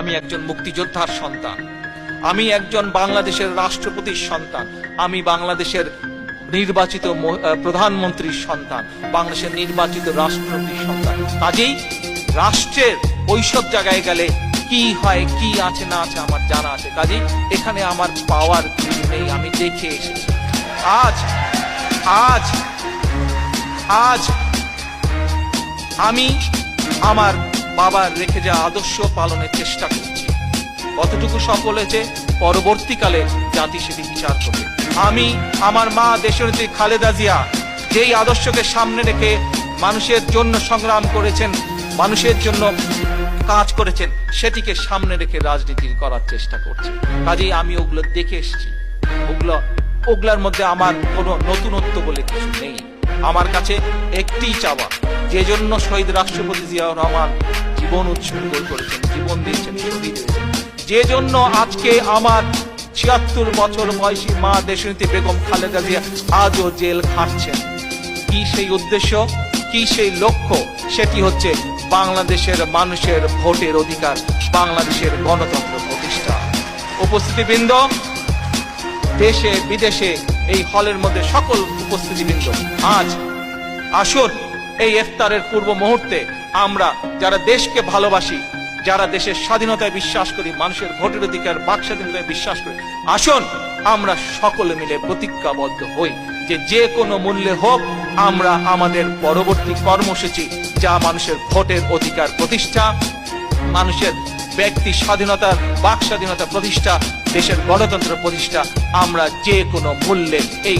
আমি একজন মুক্তিযোদ্ধার সন্তান, আমি একজন বাংলাদেশের রাষ্ট্রপতির সন্তান, আমি বাংলাদেশের নির্বাচিত প্রধানমন্ত্রীর সন্তান, বাংলাদেশের নির্বাচিত রাষ্ট্রপতির সন্তান। কাজেই রাষ্ট্রের ওইসব জায়গায় গেলে কি হয়, কি আছে না আছে আমার জানা আছে। কাজেই এখানে আমার পাওয়ার কিছু নেই, আমি দেখে এসেছি। আজ আজ আজ আমি আমার বাবার রেখে যাওয়া আদর্শ পালনের চেষ্টা করছি। কতটুকু সফল হয়েছে পরবর্তীকালে জাতি সেটি বিচার করবে। আমি আমার মা দেশনেত্রী খালেদা জিয়া যেই আদর্শকে সামনে রেখে মানুষের জন্য সংগ্রাম করেছেন, মানুষের জন্য কাজ করেছেন, সেটিকে সামনে রেখে রাজনীতি করার চেষ্টা করছি। কাজেই আমি ওগুলো দেখে এসেছি। ওগুলার মধ্যে আমার কোনো নতুনত্ব বলে কিছু নেই। আমার কাছে একটিই চাওয়া, যে জন্য শহীদ রাষ্ট্রপতি জিয়াউর রহমান জীবন উৎসর্গ করেছেন, জীবন দিয়েছেন, শহীদ হয়েছেন, যে জন্য আজকে আমার ৭৬ বছর বয়সী মা দেশনেত্রী বেগম খালেদা জিয়া আজও জেল খাটছেন। কি সেই উদ্দেশ্য, কি সেই লক্ষ্য? সেটি হচ্ছে বাংলাদেশের মানুষের ভোটের অধিকার, বাংলাদেশের গণতন্ত্র প্রতিষ্ঠা। উপস্থিতিবৃন্দ, দেশে বিদেশে এই হলের মধ্যে সকল উপস্থিতিবৃন্দ, আজ আসুন এই ইফতারের পূর্ব মুহূর্তে আমরা যারা দেশকে ভালোবাসি, যারা দেশের স্বাধীনতায় বিশ্বাস করি, মানুষের ভোটের অধিকার, বাক স্বাধীনতায় বিশ্বাস করি, আসুন আমরা সকলে মিলে প্রতিজ্ঞাবদ্ধ হই যে কোনো মূল্যে হোক আমরা আমাদের পরবর্তী কর্মসূচি, যা মানুষের ভোটের অধিকার প্রতিষ্ঠা, মানুষের ব্যক্তি স্বাধীনতার, বাক স্বাধীনতা প্রতিষ্ঠা, দেশের গণতন্ত্র প্রতিষ্ঠা, আমরা যে কোনো মূল্যে এই